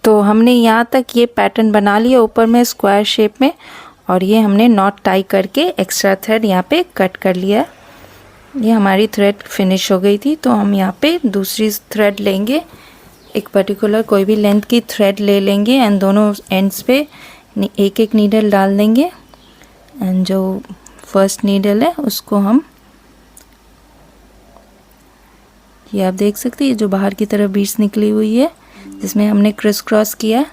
तो हमने यहाँ तक ये पैटर्न बना लिया ऊपर में स्क्वायर शेप में, और ये हमने नॉट टाई करके एक्स्ट्रा थ्रेड यहाँ पे कट कर लिया। ये हमारी थ्रेड फिनिश हो गई थी। तो हम यहाँ पे दूसरी थ्रेड लेंगे, एक पर्टिकुलर कोई भी लेंथ की थ्रेड ले लेंगे एंड दोनों एंड्स पे एक एक नीडल डाल देंगे। एंड जो फर्स्ट नीडल है उसको हम, ये आप देख सकते हैं जो बाहर की तरफ बीड्स निकली हुई है जिसमें हमने क्रिस क्रॉस किया,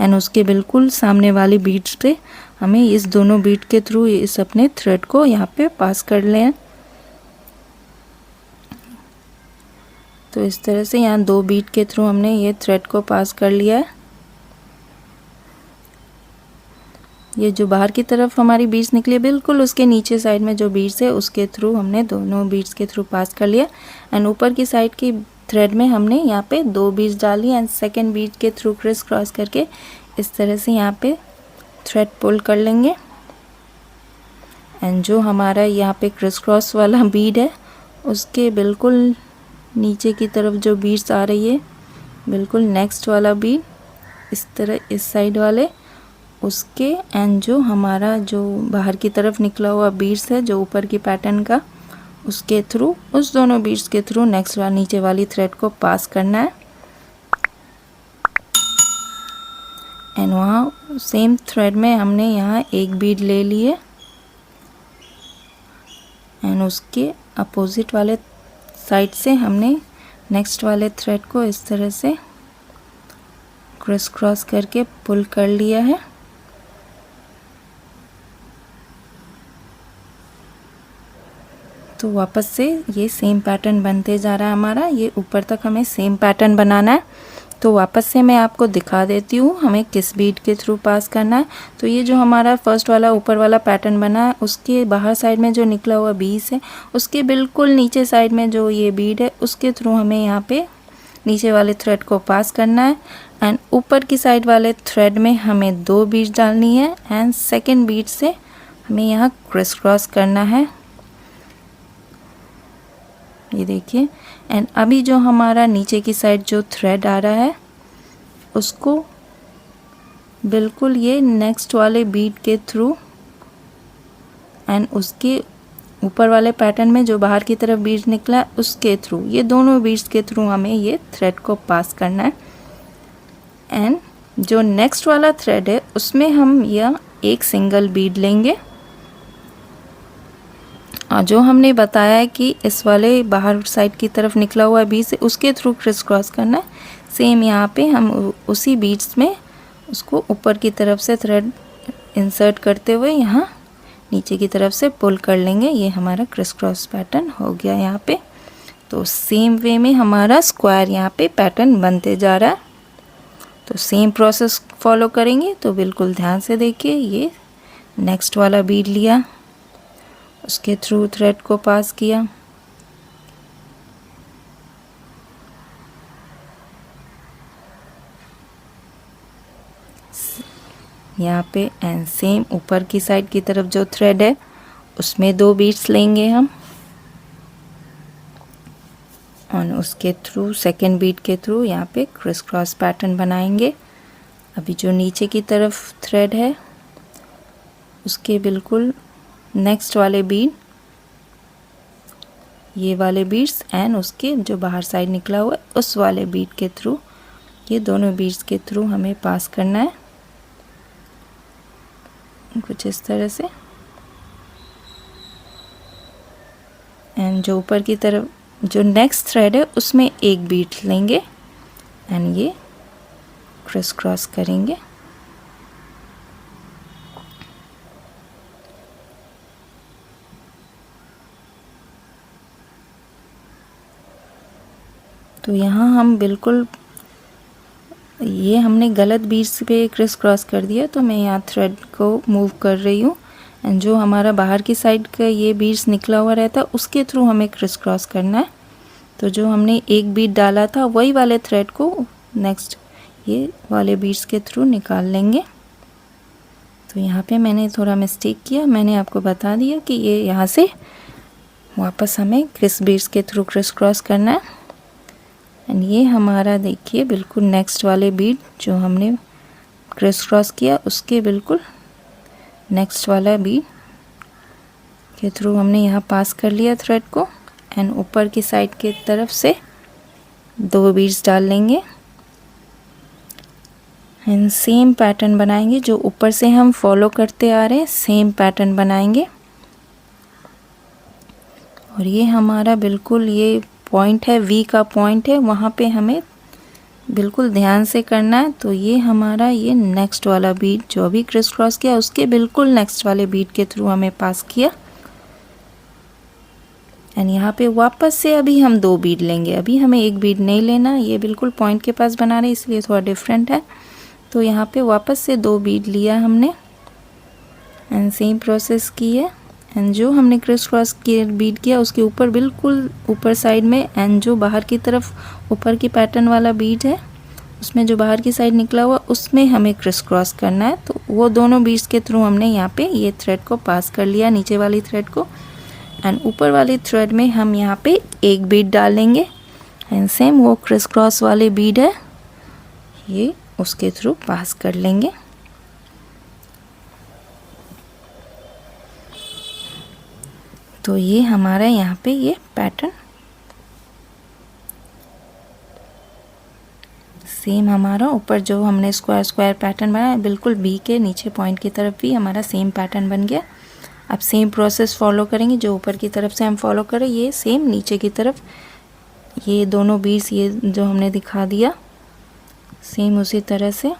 एंड उसके बिल्कुल सामने वाली बीड्स पे हमें इस दोनों बीड के थ्रू इस अपने थ्रेड को यहाँ पे पास कर लें। तो इस तरह से यहाँ 2 बीड के थ्रू हमने ये थ्रेड को पास कर लिया है। ये जो बाहर की तरफ हमारी बीड्स निकली है बिल्कुल उसके नीचे साइड में जो बीड्स है उसके थ्रू हमने दोनों बीड्स के थ्रू पास कर लिया। एंड ऊपर की साइड की थ्रेड में हमने यहाँ पे 2 बीड्स डाली एंड सेकेंड बीड के थ्रू क्रिस क्रॉस करके इस तरह से यहाँ पे थ्रेड पुल कर लेंगे। एंड जो हमारा यहाँ पे क्रिस क्रॉस वाला बीड है उसके बिल्कुल नीचे की तरफ जो बीड्स आ रही है बिल्कुल नेक्स्ट वाला बीड इस तरह इस साइड वाले उसके, एंड जो हमारा जो बाहर की तरफ निकला हुआ बीड्स है जो ऊपर की पैटर्न का उसके थ्रू उस दोनों बीड्स के थ्रू नेक्स्ट वाली नीचे वाली थ्रेड को पास करना है। एंड वहाँ सेम थ्रेड में हमने यहाँ एक बीड ले लिए एंड उसके अपोजिट वाले साइड से हमने नेक्स्ट वाले थ्रेड को इस तरह से क्रिस क्रॉस करके पुल कर लिया है। तो वापस से ये सेम पैटर्न बनते जा रहा है हमारा, ये ऊपर तक हमें सेम पैटर्न बनाना है। तो वापस से मैं आपको दिखा देती हूँ हमें किस बीड के थ्रू पास करना है। तो ये जो हमारा फर्स्ट वाला ऊपर वाला पैटर्न बना है उसके बाहर साइड में जो निकला हुआ बीड्स है उसके बिल्कुल नीचे साइड में जो ये बीड है उसके थ्रू हमें यहाँ पे नीचे वाले थ्रेड को पास करना है। एंड ऊपर की साइड वाले थ्रेड में हमें 2 बीड्स डालनी है एंड सेकेंड बीड से हमें यहाँ क्रिस क्रॉस करना है, ये देखिए। एंड अभी जो हमारा नीचे की साइड जो थ्रेड आ रहा है उसको बिल्कुल ये नेक्स्ट वाले बीड के थ्रू एंड उसके ऊपर वाले पैटर्न में जो बाहर की तरफ बीड निकला उसके थ्रू ये दोनों बीड्स के थ्रू हमें ये थ्रेड को पास करना है। एंड जो नेक्स्ट वाला थ्रेड है उसमें हम यह एक सिंगल बीड लेंगे और जो हमने बताया है कि इस वाले बाहर साइड की तरफ निकला हुआ बीड से उसके थ्रू क्रिस क्रॉस करना है, सेम यहाँ पे हम उसी बीड्स में उसको ऊपर की तरफ से थ्रेड इंसर्ट करते हुए यहाँ नीचे की तरफ से पुल कर लेंगे। ये हमारा क्रिस क्रॉस पैटर्न हो गया यहाँ पे। तो सेम वे में हमारा स्क्वायर यहाँ पे पैटर्न बनते जा रहा है। तो सेम प्रोसेस फॉलो करेंगे, तो बिल्कुल ध्यान से देखिए। ये नेक्स्ट वाला बीड लिया, उसके थ्रू थ्रेड को पास किया, यहाँ पे एंड सेम ऊपर की साइड की तरफ जो थ्रेड है उसमें 2 बीड्स लेंगे हम और उसके थ्रू सेकेंड बीड के थ्रू यहाँ पे क्रिस क्रॉस पैटर्न बनाएंगे। अभी जो नीचे की तरफ थ्रेड है उसके बिल्कुल नेक्स्ट वाले बीड, ये वाले बीड्स एंड उसके जो बाहर साइड निकला हुआ है उस वाले बीड के थ्रू ये दोनों बीड्स के थ्रू हमें पास करना है कुछ इस तरह से। एंड जो ऊपर की तरफ जो नेक्स्ट थ्रेड है उसमें एक बीड लेंगे एंड ये क्रिस क्रॉस करेंगे। तो यहाँ हम बिल्कुल ये हमने गलत बीड्स पे क्रिस क्रॉस कर दिया, तो मैं यहाँ थ्रेड को मूव कर रही हूँ एंड जो हमारा बाहर की साइड का ये बीड्स निकला हुआ रहता है उसके थ्रू हमें क्रिस क्रॉस करना है। तो जो हमने एक बीड डाला था वही वाले थ्रेड को नेक्स्ट ये वाले बीड्स के थ्रू निकाल लेंगे। तो यहाँ पे मैंने थोड़ा मिस्टेक किया, मैंने आपको बता दिया कि ये यहाँ से वापस हमें क्रिस बीड्स के थ्रू क्रिस क्रॉस करना है एंड ये हमारा देखिए बिल्कुल नेक्स्ट वाले बीड जो हमने क्रिस क्रॉस किया उसके बिल्कुल नेक्स्ट वाला बीड के थ्रू हमने यहाँ पास कर लिया थ्रेड को। एंड ऊपर की साइड की तरफ से 2 बीड्स डाल लेंगे एंड सेम पैटर्न बनाएंगे जो ऊपर से हम फॉलो करते आ रहे हैं, सेम पैटर्न बनाएंगे। और ये हमारा बिल्कुल ये पॉइंट है, वी का पॉइंट है, वहाँ पे हमें बिल्कुल ध्यान से करना है। तो ये हमारा ये नेक्स्ट वाला बीड जो अभी क्रिस क्रॉस किया उसके बिल्कुल नेक्स्ट वाले बीड के थ्रू हमें पास किया। एंड यहाँ पे वापस से अभी हम 2 बीड लेंगे, अभी हमें 1 बीड नहीं लेना, ये बिल्कुल पॉइंट के पास बना रहे इसलिए थोड़ा डिफरेंट है। तो यहाँ पे वापस से 2 बीड लिया हमने एंड सेम प्रोसेस की है। एंड जो हमने क्रिस क्रॉस की बीड किया उसके ऊपर बिल्कुल ऊपर साइड में एंड जो बाहर की तरफ ऊपर की पैटर्न वाला बीड है उसमें जो बाहर की साइड निकला हुआ उसमें हमें क्रिस क्रॉस करना है। तो वो दोनों बीड्स के थ्रू हमने यहाँ पे ये थ्रेड को पास कर लिया, नीचे वाली थ्रेड को। एंड ऊपर वाली थ्रेड में हम यहाँ पे 1 बीड डालेंगे एंड सेम वो क्रिस क्रॉस वाले बीड है ये उसके थ्रू पास कर लेंगे। तो ये हमारा यहाँ पे ये पैटर्न सेम हमारा ऊपर जो हमने स्क्वायर स्क्वायर पैटर्न बनाया बिल्कुल बी के नीचे पॉइंट की तरफ भी हमारा सेम पैटर्न बन गया। अब सेम प्रोसेस फॉलो करेंगे जो ऊपर की तरफ से हम फॉलो करें, ये सेम नीचे की तरफ ये दोनों बीड्स ये जो हमने दिखा दिया सेम उसी तरह से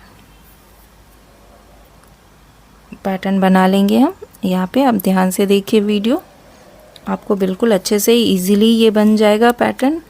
पैटर्न बना लेंगे हम यहाँ पे। अब ध्यान से देखिए वीडियो, आपको बिल्कुल अच्छे से इजीली ये बन जाएगा पैटर्न।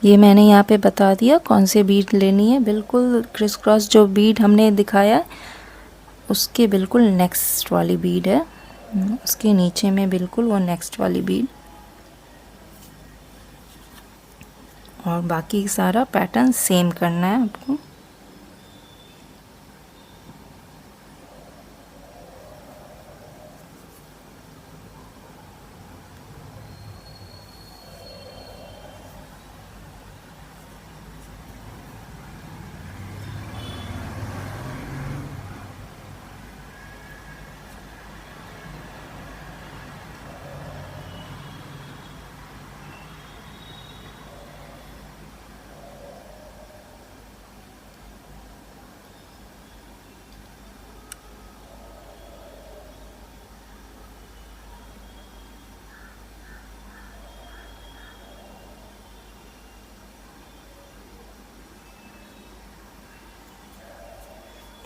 ये मैंने यहाँ पे बता दिया कौन से बीड लेनी है, बिल्कुल क्रिस क्रॉस जो बीड हमने दिखाया उसके बिल्कुल नेक्स्ट वाली बीड है, उसके नीचे में बिल्कुल वो नेक्स्ट वाली बीड। और बाकी सारा पैटर्न सेम करना है आपको।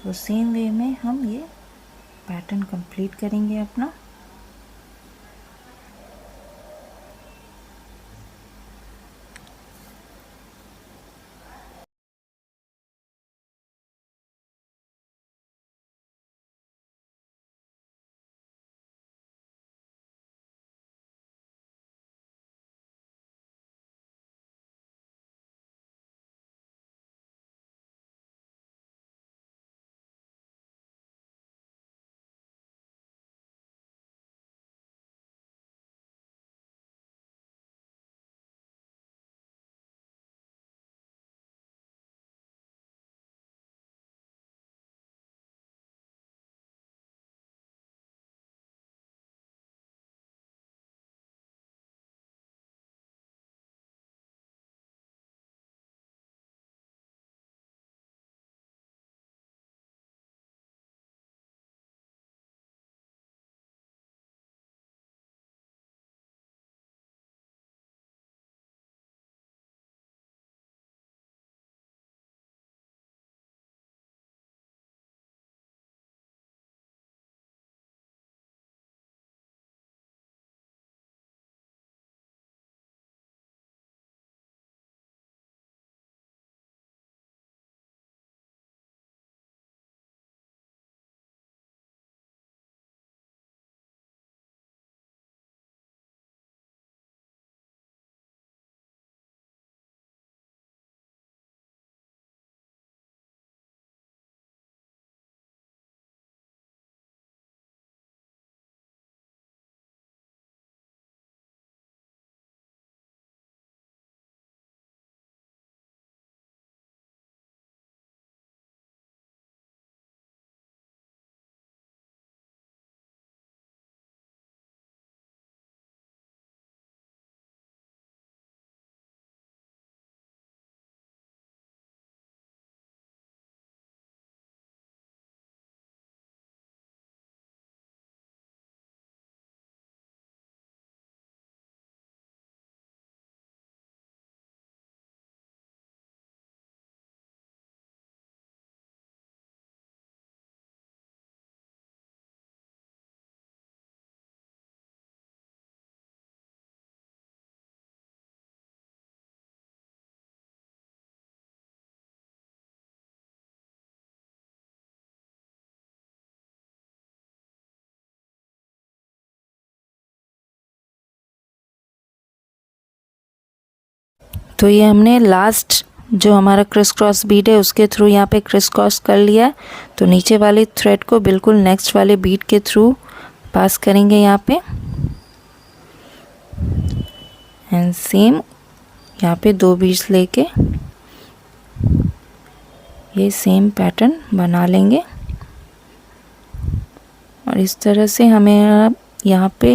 तो सेम वे में हम ये पैटर्न कंप्लीट करेंगे अपना। तो ये हमने लास्ट जो हमारा क्रिस क्रॉस बीड है उसके थ्रू यहाँ पे क्रिस क्रॉस कर लिया है। तो नीचे वाले थ्रेड को बिल्कुल नेक्स्ट वाले बीड के थ्रू पास करेंगे यहाँ पे, एंड सेम यहाँ पे 2 बीड्स लेके ये सेम पैटर्न बना लेंगे। और इस तरह से हमें यहाँ पे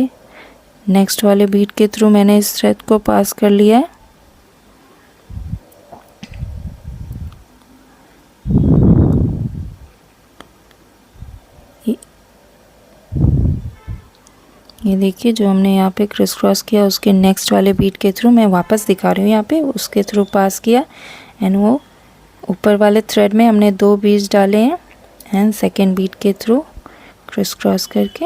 नेक्स्ट वाले बीड के थ्रू मैंने इस थ्रेड को पास कर लिया है। ये देखिए जो हमने यहाँ पे क्रिस क्रॉस किया उसके नेक्स्ट वाले बीट के थ्रू, मैं वापस दिखा रही हूँ यहाँ पे, उसके थ्रू पास किया एंड वो ऊपर वाले थ्रेड में हमने 2 बीट्स डाले हैं एंड सेकेंड बीट के थ्रू क्रिस क्रॉस करके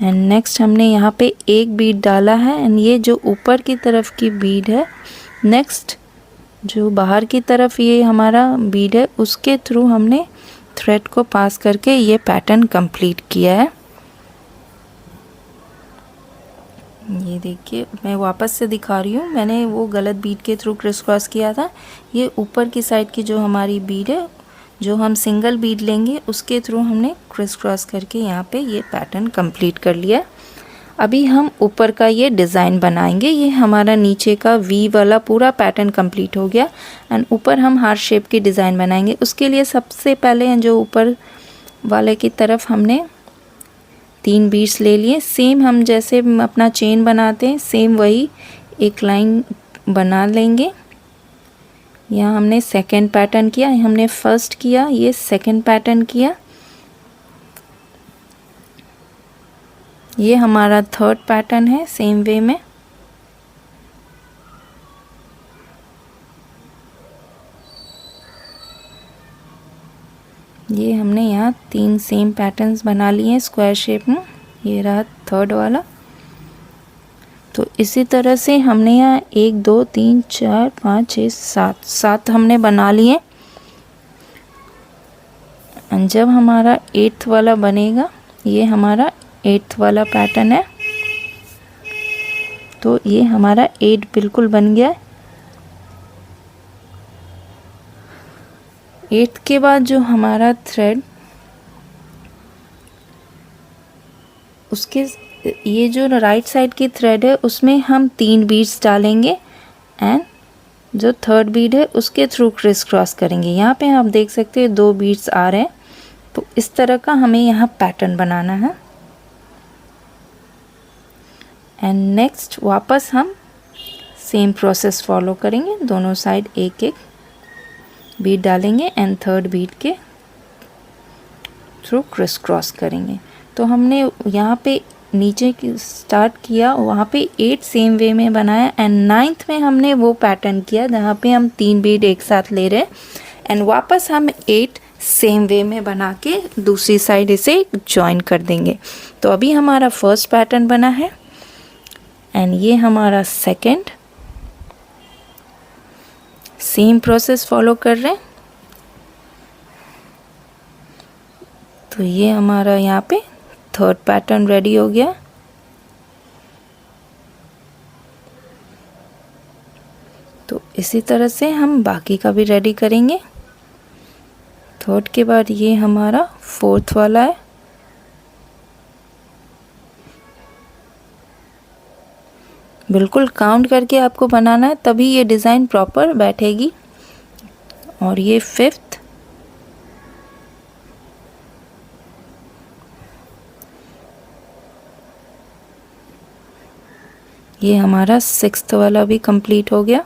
एंड नेक्स्ट हमने यहाँ पे एक बीड डाला है एंड ये जो ऊपर की तरफ की बीड है, नेक्स्ट जो बाहर की तरफ ये हमारा बीड है उसके थ्रू हमने थ्रेड को पास करके ये पैटर्न कंप्लीट किया है। ये देखिए मैं वापस से दिखा रही हूँ, मैंने वो गलत बीड के थ्रू क्रिस क्रॉस किया था। ये ऊपर की साइड की जो हमारी बीड है, जो हम सिंगल बीड लेंगे उसके थ्रू हमने क्रिस क्रॉस करके यहाँ पे ये पैटर्न कंप्लीट कर लिया। अभी हम ऊपर का ये डिज़ाइन बनाएंगे। ये हमारा नीचे का वी वाला पूरा पैटर्न कंप्लीट हो गया एंड ऊपर हम हार्ट शेप की डिज़ाइन बनाएंगे। उसके लिए सबसे पहले जो ऊपर वाले की तरफ हमने 3 बीड्स ले लिए, सेम हम जैसे अपना चेन बनाते हैं सेम वही एक लाइन बना लेंगे। यहाँ हमने सेकंड पैटर्न किया, हमने फर्स्ट किया, ये सेकंड पैटर्न किया, ये हमारा थर्ड पैटर्न है सेम वे में। ये हमने यहाँ 3 सेम पैटर्न्स बना लिए हैं स्क्वायर शेप में, ये रहा थर्ड वाला। तो इसी तरह से हमने यहाँ 1 2 3 4 5 6 7 हमने बना लिए। और जब हमारा 8th वाला बनेगा, ये हमारा 8th वाला पैटर्न है, तो ये हमारा 8 बिल्कुल बन गया है। 8th के बाद जो हमारा थ्रेड, उसके ये जो राइट साइड की थ्रेड है उसमें हम 3 बीड्स डालेंगे एंड जो थर्ड बीड है उसके थ्रू क्रिस क्रॉस करेंगे। यहाँ पे आप देख सकते हैं 2 बीड्स आ रहे हैं, तो इस तरह का हमें यहाँ पैटर्न बनाना है। एंड नेक्स्ट वापस हम सेम प्रोसेस फॉलो करेंगे, दोनों साइड एक एक बीड डालेंगे एंड थर्ड बीड के थ्रू क्रिस क्रॉस करेंगे। तो हमने यहाँ पे नीचे की स्टार्ट किया, वहाँ पे 8 सेम वे में बनाया एंड 9th में हमने वो पैटर्न किया जहाँ पे हम 3 बीड एक साथ ले रहे एंड वापस हम 8 सेम वे में बना के दूसरी साइड इसे ज्वाइन कर देंगे। तो अभी हमारा फर्स्ट पैटर्न बना है एंड ये हमारा सेकंड, सेम प्रोसेस फॉलो कर रहे हैं। तो ये हमारा यहाँ पे थर्ड पैटर्न रेडी हो गया। तो इसी तरह से हम बाकी का भी रेडी करेंगे। थर्ड के बाद ये हमारा 4th वाला है, बिल्कुल काउंट करके आपको बनाना है तभी ये डिज़ाइन प्रॉपर बैठेगी। और ये 5th, ये हमारा 6th वाला भी कंप्लीट हो गया।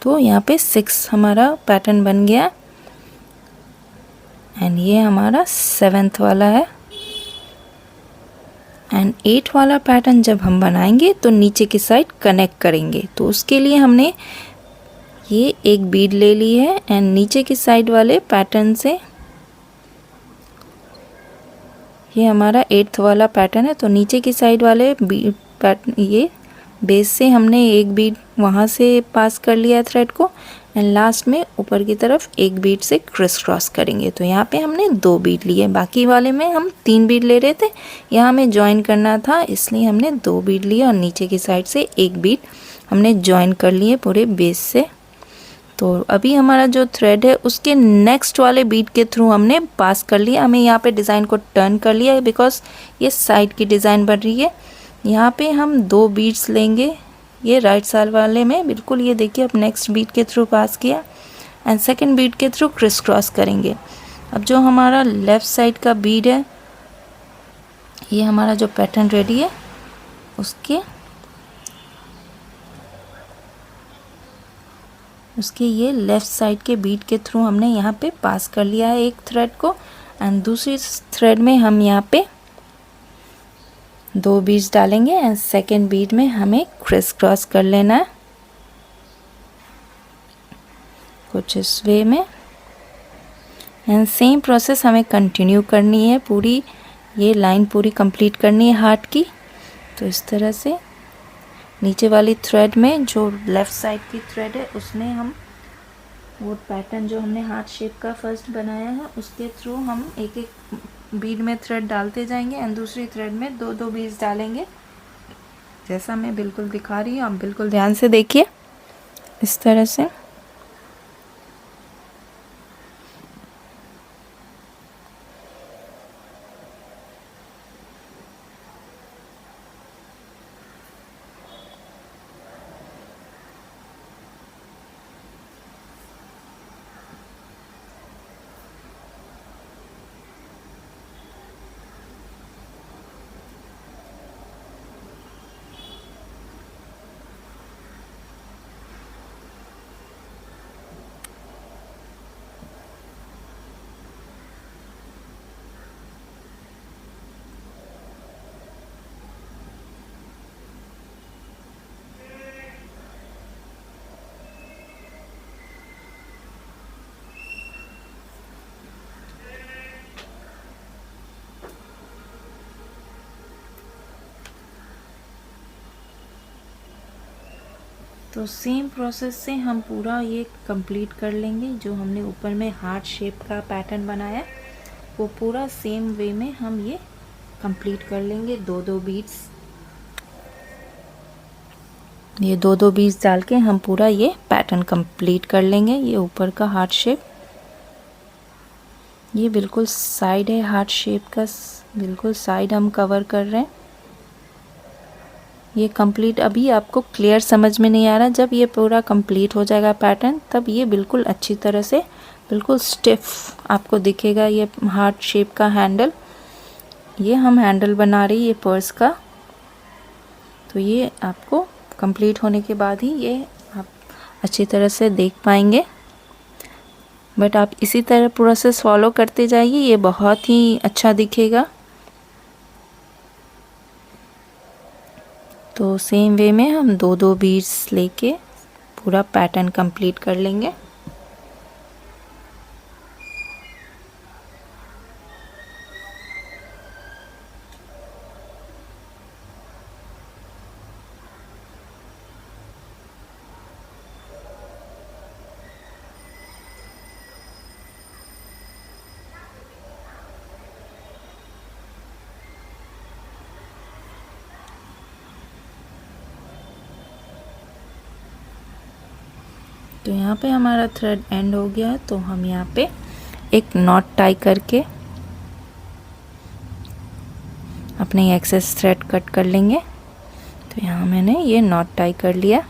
तो यहाँ पे 6 हमारा पैटर्न बन गया एंड ये हमारा 7th वाला है। एंड 8 वाला पैटर्न जब हम बनाएंगे तो नीचे की साइड कनेक्ट करेंगे, तो उसके लिए हमने ये एक बीड ले ली है एंड नीचे की साइड वाले पैटर्न से, ये हमारा 8th वाला पैटर्न है, तो नीचे की साइड वाले पैटर्न ये बेस से हमने एक बीड वहाँ से पास कर लिया थ्रेड को एंड लास्ट में ऊपर की तरफ एक बीड से क्रिस क्रॉस करेंगे। तो यहाँ पे हमने 2 बीड लिए, बाकी वाले में हम 3 बीड ले रहे थे, यहाँ हमें ज्वाइन करना था इसलिए हमने 2 बीड लिए और नीचे की साइड से एक बीड हमने ज्वाइन कर लिए पूरे बेस से। तो अभी हमारा जो थ्रेड है उसके नेक्स्ट वाले बीट के थ्रू हमने पास कर लिया। हमें यहाँ पे डिज़ाइन को टर्न कर लिया है बिकॉज ये साइड की डिज़ाइन बन रही है। यहाँ पे हम 2 बीट्स लेंगे, ये राइट साइड वाले में बिल्कुल, ये देखिए अब नेक्स्ट बीट के थ्रू पास किया एंड सेकंड बीट के थ्रू क्रिस क्रॉस करेंगे। अब जो हमारा लेफ़्ट साइड का बीट है, ये हमारा जो पैटर्न रेडी है उसके ये लेफ़्ट साइड के बीट के थ्रू हमने यहाँ पे पास कर लिया है एक थ्रेड को एंड दूसरी थ्रेड में हम यहाँ पे 2 बीट्स डालेंगे एंड सेकेंड बीट में हमें क्रिस क्रॉस कर लेना है कुछ इस वे में एंड सेम प्रोसेस हमें कंटिन्यू करनी है, पूरी ये लाइन पूरी कंप्लीट करनी है हार्ट की। तो इस तरह से नीचे वाली थ्रेड में जो लेफ़्ट साइड की थ्रेड है उसमें हम वो पैटर्न जो हमने हार्ट शेप का फर्स्ट बनाया है उसके थ्रू हम एक एक बीड में थ्रेड डालते जाएंगे एंड दूसरी थ्रेड में 2 बीड्स डालेंगे, जैसा मैं बिल्कुल दिखा रही हूँ। आप बिल्कुल ध्यान से देखिए इस तरह से। तो सेम प्रोसेस से हम पूरा ये कंप्लीट कर लेंगे। जो हमने ऊपर में हार्ट शेप का पैटर्न बनाया वो पूरा सेम वे में हम ये कंप्लीट कर लेंगे। 2 बीड्स, ये 2 बीड्स डाल के हम पूरा ये पैटर्न कंप्लीट कर लेंगे। ये ऊपर का हार्ट शेप, ये बिल्कुल साइड है हार्ट शेप का, बिल्कुल साइड हम कवर कर रहे हैं। ये कंप्लीट अभी आपको क्लियर समझ में नहीं आ रहा, जब ये पूरा कंप्लीट हो जाएगा पैटर्न तब ये बिल्कुल अच्छी तरह से बिल्कुल स्टिफ आपको दिखेगा। ये हार्ट शेप का हैंडल, ये हम हैंडल बना रही है ये पर्स का। तो ये आपको कंप्लीट होने के बाद ही ये आप अच्छी तरह से देख पाएंगे, बट आप इसी तरह प्रोसेस फॉलो करते जाइए, ये बहुत ही अच्छा दिखेगा। तो सेम वे में हम 2 बीड्स लेके पूरा पैटर्न कंप्लीट कर लेंगे। तो यहाँ पे हमारा थ्रेड एंड हो गया है, तो हम यहाँ पे एक नॉट टाई करके अपने एक्सेस थ्रेड कट कर लेंगे। तो यहाँ मैंने ये नॉट टाई कर लिया।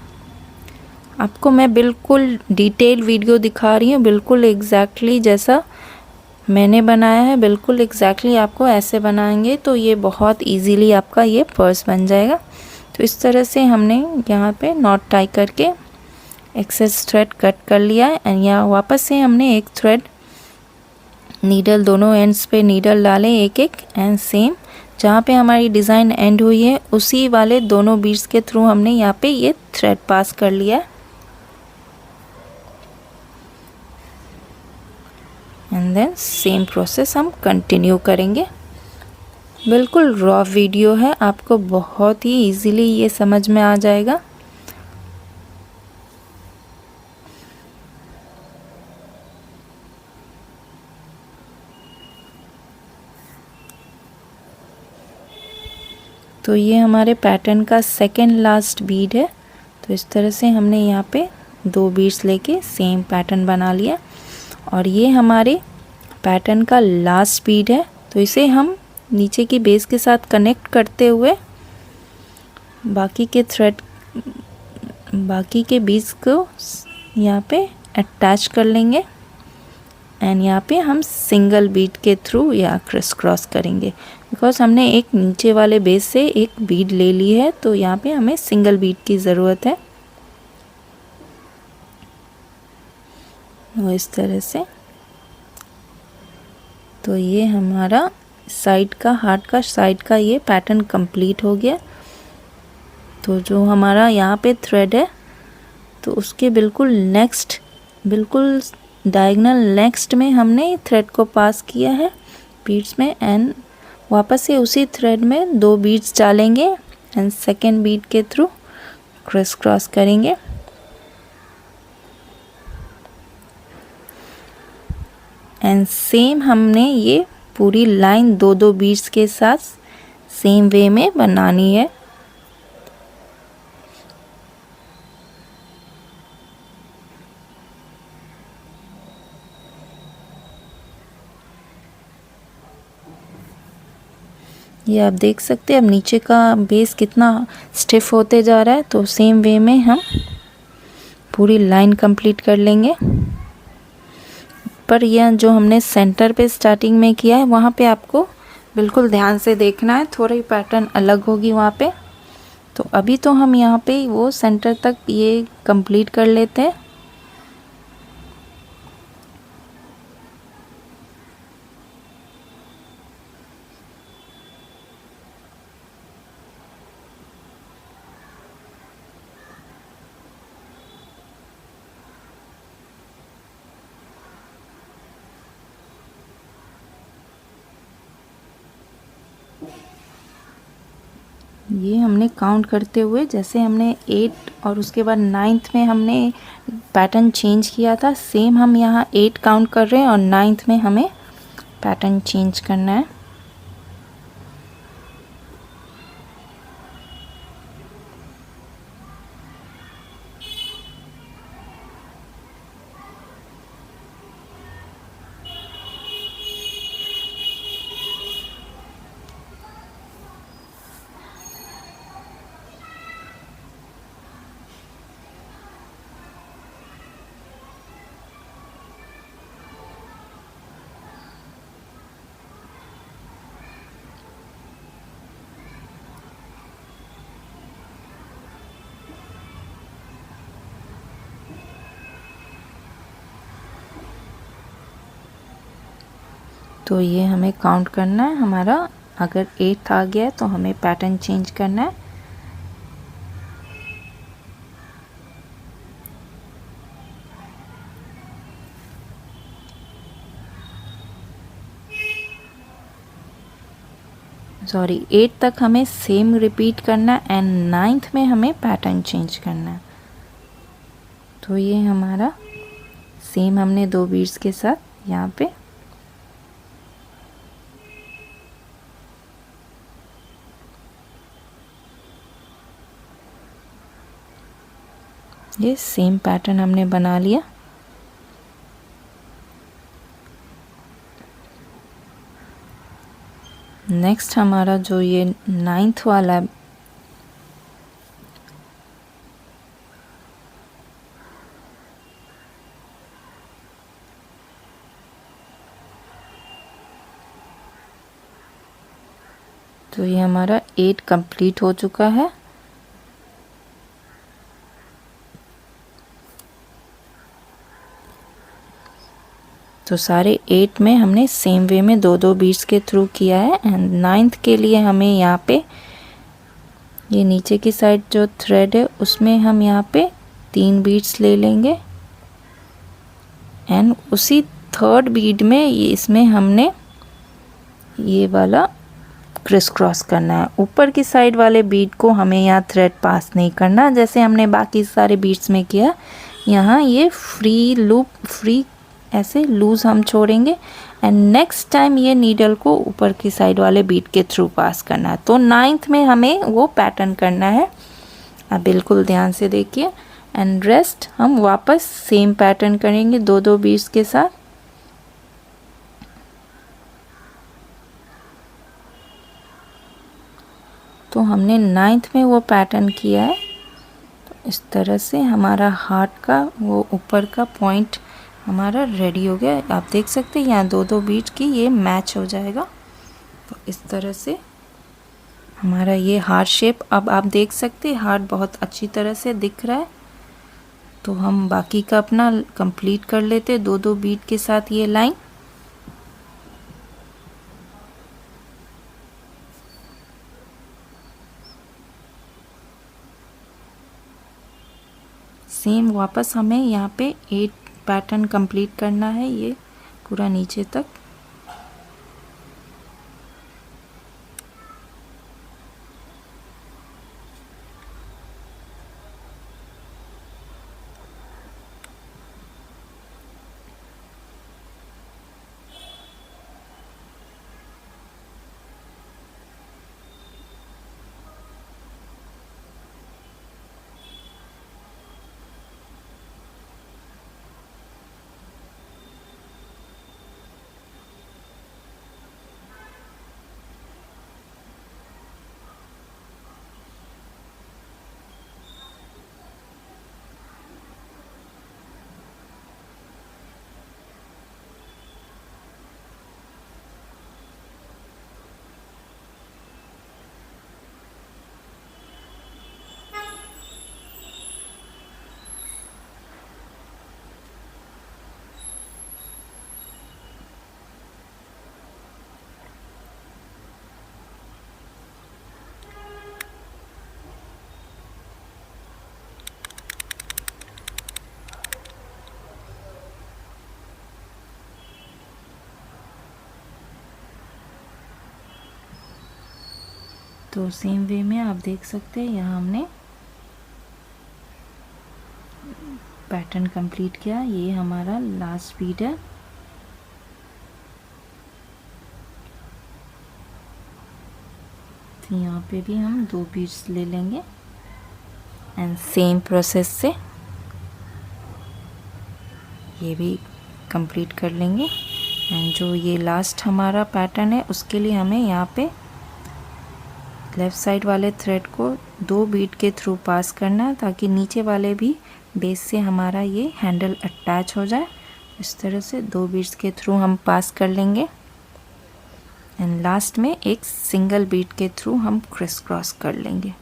आपको मैं बिल्कुल डिटेल वीडियो दिखा रही हूँ, बिल्कुल एग्जैक्टली जैसा मैंने बनाया है, बिल्कुल एग्जैक्टली आपको ऐसे बनाएंगे तो ये बहुत इजीली आपका ये पर्स बन जाएगा। तो इस तरह से हमने यहाँ पे नॉट टाई करके एक्सेस थ्रेड कट कर लिया है एंड यहाँ वापस से हमने एक थ्रेड नीडल दोनों एंड्स पे नीडल डालें एक एक एंड सेम जहाँ पे हमारी डिज़ाइन एंड हुई है उसी वाले दोनों बीड्स के थ्रू हमने यहाँ पे ये थ्रेड पास कर लिया है। एंड देन सेम प्रोसेस हम कंटिन्यू करेंगे। बिल्कुल रॉ वीडियो है, आपको बहुत ही इजीली ये समझ में आ जाएगा। तो ये हमारे पैटर्न का सेकेंड लास्ट बीड है। तो इस तरह से हमने यहाँ पे 2 बीड्स लेके सेम पैटर्न बना लिया और ये हमारे पैटर्न का लास्ट बीड है। तो इसे हम नीचे की बेस के साथ कनेक्ट करते हुए बाकी के बीड्स को यहाँ पे अटैच कर लेंगे एंड यहाँ पे हम सिंगल बीड के थ्रू या क्रिस क्रॉस करेंगे, बिकॉज हमने एक नीचे वाले बेस से एक बीड ले ली है, तो यहाँ पे हमें सिंगल बीड की ज़रूरत है। वो इस तरह से। तो ये हमारा साइड का हार्ट का साइड का ये पैटर्न कंप्लीट हो गया। तो जो हमारा यहाँ पे थ्रेड है तो उसके बिल्कुल डायगोनल नेक्स्ट में हमने थ्रेड को पास किया है बीड्स में एंड वापस से उसी थ्रेड में 2 बीड्स डालेंगे एंड सेकेंड बीड के थ्रू क्रिस क्रॉस करेंगे। एंड सेम हमने ये पूरी लाइन 2-2 बीड्स के साथ सेम वे में बनानी है। ये आप देख सकते हैं अब नीचे का बेस कितना स्टिफ होते जा रहा है। तो सेम वे में हम पूरी लाइन कंप्लीट कर लेंगे। पर यह जो हमने सेंटर पे स्टार्टिंग में किया है वहाँ पे आपको बिल्कुल ध्यान से देखना है, थोड़ी पैटर्न अलग होगी वहाँ पे। तो अभी तो हम यहाँ पे वो सेंटर तक ये कंप्लीट कर लेते हैं। ये हमने काउंट करते हुए, जैसे हमने 8 और उसके बाद 9th में हमने पैटर्न चेंज किया था, सेम हम यहाँ 8 काउंट कर रहे हैं और 9th में हमें पैटर्न चेंज करना है। तो ये हमें काउंट करना है, हमारा अगर 8 आ गया है तो हमें पैटर्न चेंज करना है। सॉरी 8 तक हमें सेम रिपीट करना है एंड 9th में हमें पैटर्न चेंज करना है। तो ये हमारा सेम हमने 2 बीड्स के साथ यहाँ पे ये सेम पैटर्न हमने बना लिया। नेक्स्ट हमारा जो ये 9th वाला तो ये हमारा 8 कंप्लीट हो चुका है। तो सारे 8 में हमने सेम वे में 2-2 बीड्स के थ्रू किया है एंड 9th के लिए हमें यहाँ पे ये नीचे की साइड जो थ्रेड है उसमें हम यहाँ पे 3 बीड्स ले लेंगे एंड उसी 3rd बीड में ये इसमें हमने ये वाला क्रिस क्रॉस करना है। ऊपर की साइड वाले बीड को हमें यहाँ थ्रेड पास नहीं करना, जैसे हमने बाकी सारे बीड्स में किया। यहाँ ये फ्री लूप, फ्री ऐसे लूज हम छोड़ेंगे एंड नेक्स्ट टाइम ये नीडल को ऊपर की साइड वाले बीड के थ्रू पास करना है। तो 9th में हमें वो पैटर्न करना है। आप बिल्कुल ध्यान से देखिए एंड रेस्ट हम वापस सेम पैटर्न करेंगे 2-2 बीड्स के साथ। तो हमने 9th में वो पैटर्न किया है। तो इस तरह से हमारा हार्ट का वो ऊपर का पॉइंट हमारा रेडी हो गया। आप देख सकते हैं यहाँ 2-2 बीट की ये मैच हो जाएगा। तो इस तरह से हमारा ये हार्ट शेप, अब आप देख सकते हैं हार्ट बहुत अच्छी तरह से दिख रहा है। तो हम बाकी का अपना कंप्लीट कर लेते 2-2 बीट के साथ ये लाइन। सेम वापस हमें यहाँ पे 8 पैटर्न कंप्लीट करना है, ये पूरा नीचे तक। तो सेम वे में आप देख सकते हैं यहाँ हमने पैटर्न कंप्लीट किया। ये हमारा लास्ट बीट है। तो यहाँ पे भी हम 2 बीट्स ले लेंगे एंड सेम प्रोसेस से ये भी कंप्लीट कर लेंगे। एंड जो ये लास्ट हमारा पैटर्न है उसके लिए हमें यहाँ पे लेफ़्ट साइड वाले थ्रेड को 2 बीट के थ्रू पास करना है, ताकि नीचे वाले भी बेस से हमारा ये हैंडल अटैच हो जाए। इस तरह से 2 बीट्स के थ्रू हम पास कर लेंगे एंड लास्ट में एक सिंगल बीट के थ्रू हम क्रिस क्रॉस कर लेंगे।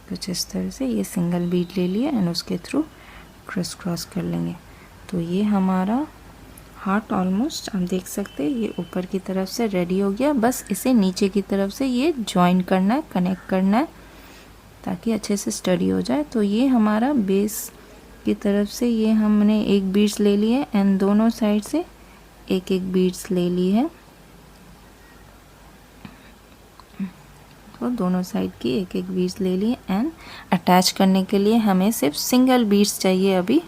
कुछ इस तरह से ये सिंगल बीट ले लिए एंड उसके थ्रू क्रिस क्रॉस कर लेंगे। तो ये हमारा हार्ट ऑलमोस्ट आप देख सकते हैं ये ऊपर की तरफ से रेडी हो गया। बस इसे नीचे की तरफ से ये जॉइन करना है, कनेक्ट करना है, ताकि अच्छे से स्टडी हो जाए। तो ये हमारा बेस की तरफ से ये हमने 1 बीट्स ले लिए एंड दोनों साइड से 1-1 बीट्स ले ली है। तो दोनों साइड की 1-1 बीट्स ले लिए एंड अटैच करने के लिए हमें सिर्फ सिंगल बीट्स चाहिए अभी,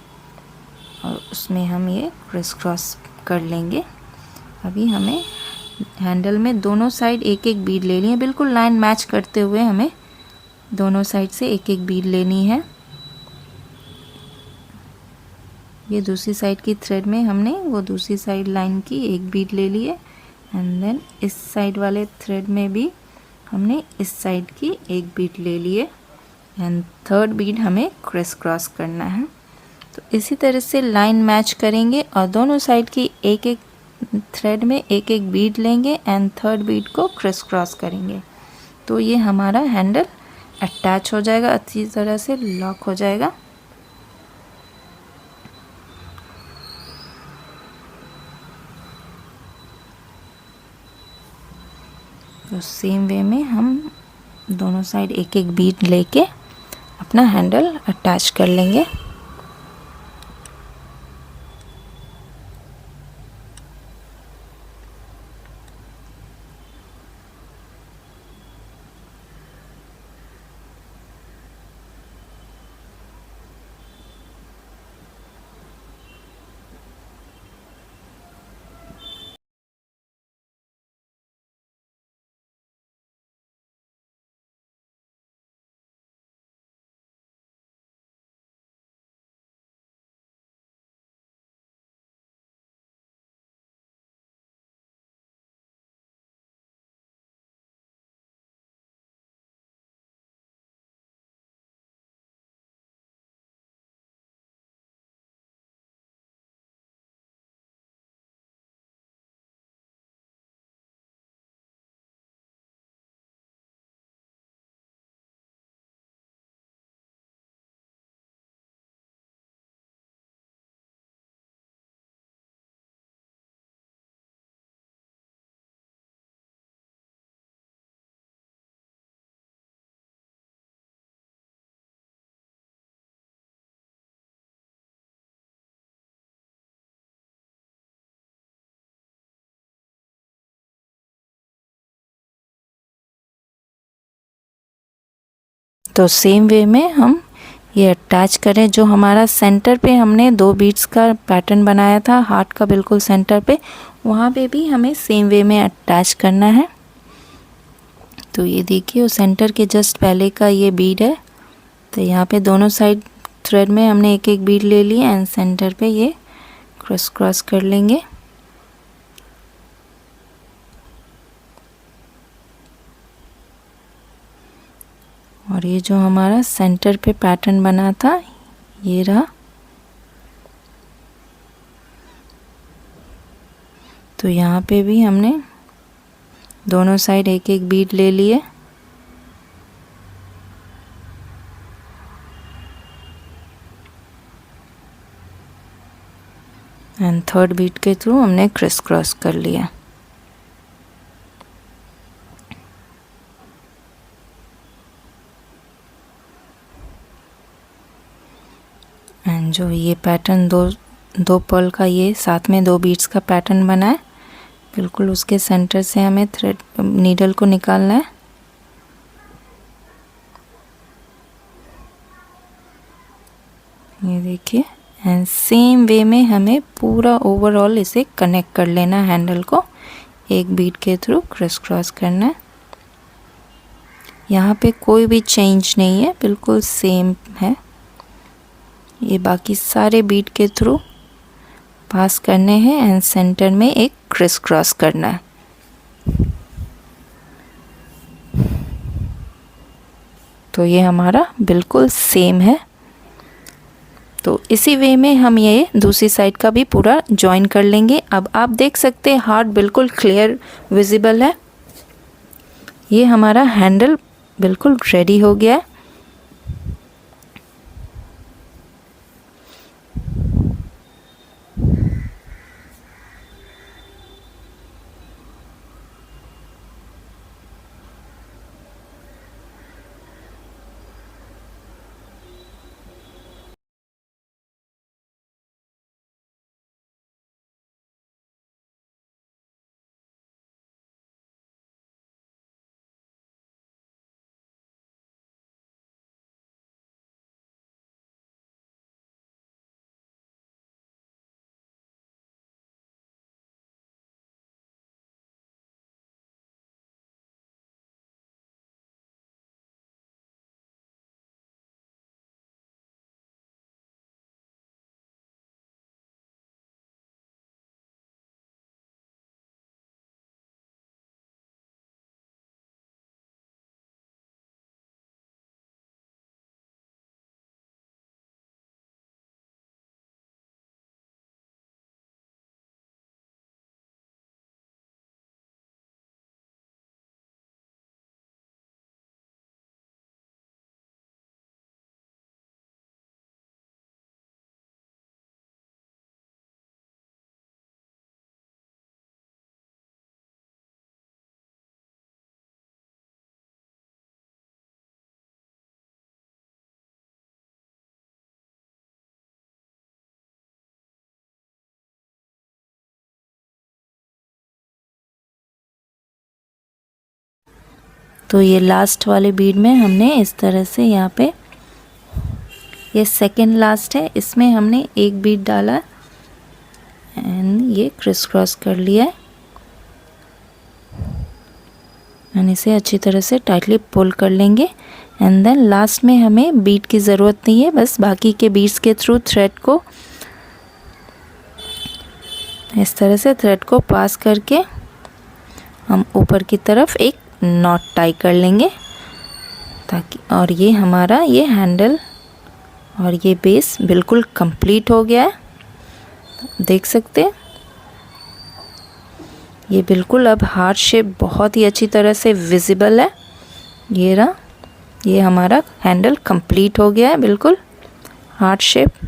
और उसमें हम ये क्रिस क्रॉस कर लेंगे। अभी हमें हैंडल में दोनों साइड 1-1 बीड लेनी है, बिल्कुल लाइन मैच करते हुए हमें दोनों साइड से 1-1 बीड लेनी है। ये दूसरी साइड की थ्रेड में हमने वो दूसरी साइड लाइन की 1 बीड ले ली है एंड देन इस साइड वाले थ्रेड में भी हमने इस साइड की 1 बीड ले ली है एंड 3rd बीड हमें क्रिस क्रॉस करना है। तो इसी तरह से लाइन मैच करेंगे और दोनों साइड की 1-1 थ्रेड में 1-1 बीड लेंगे एंड 3rd बीड को क्रिस क्रॉस करेंगे। तो ये हमारा हैंडल अटैच हो जाएगा, अच्छी तरह से लॉक हो जाएगा। तो सेम वे में हम दोनों साइड 1-1 बीड लेके अपना हैंडल अटैच कर लेंगे। तो सेम वे में हम ये अटैच करें। जो हमारा सेंटर पे हमने 2 बीड्स का पैटर्न बनाया था हार्ट का बिल्कुल सेंटर पे, वहाँ पे भी हमें सेम वे में अटैच करना है। तो ये देखिए वो सेंटर के जस्ट पहले का ये बीड है। तो यहाँ पे दोनों साइड थ्रेड में हमने एक एक बीड ले लिया एंड सेंटर पे ये क्रॉस कर लेंगे। और ये जो हमारा सेंटर पे पैटर्न बना था ये रहा। तो यहाँ पे भी हमने दोनों साइड एक एक बीड ले लिए एंड थर्ड बीड के थ्रू हमने क्रिस क्रॉस कर लिया। एंड जो ये पैटर्न दो पर्ल का ये साथ में 2 बीड्स का पैटर्न बना है, बिल्कुल उसके सेंटर से हमें थ्रेड नीडल को निकालना है। ये देखिए एंड सेम वे में हमें पूरा ओवरऑल इसे कनेक्ट कर लेना है। हैंडल को एक बीड के थ्रू क्रिस क्रॉस करना है। यहाँ पे कोई भी चेंज नहीं है, बिल्कुल सेम है। ये बाकी सारे बीड के थ्रू पास करने हैं एंड सेंटर में एक क्रिस क्रॉस करना है। तो ये हमारा बिल्कुल सेम है। तो इसी वे में हम ये दूसरी साइड का भी पूरा जॉइन कर लेंगे। अब आप देख सकते हैं हार्ट बिल्कुल क्लियर विजिबल है। ये हमारा हैंडल बिल्कुल रेडी हो गया है। तो ये लास्ट वाले बीड में हमने इस तरह से यहाँ पे ये सेकेंड लास्ट है, इसमें हमने एक बीड डाला एंड ये क्रिस क्रॉस कर लिया है एंड इसे अच्छी तरह से टाइटली पुल कर लेंगे। एंड देन लास्ट में हमें बीड की ज़रूरत नहीं है, बस बाकी के बीड्स के थ्रू थ्रेड को इस तरह से थ्रेड को पास करके हम ऊपर की तरफ एक नॉट टाई कर लेंगे ताकि, और ये हमारा ये हैंडल और ये बेस बिल्कुल कंप्लीट हो गया है। देख सकते हैं ये बिल्कुल अब हार्ट शेप बहुत ही अच्छी तरह से विजिबल है। ये रहा, ये हमारा हैंडल कंप्लीट हो गया है बिल्कुल हार्ट शेप।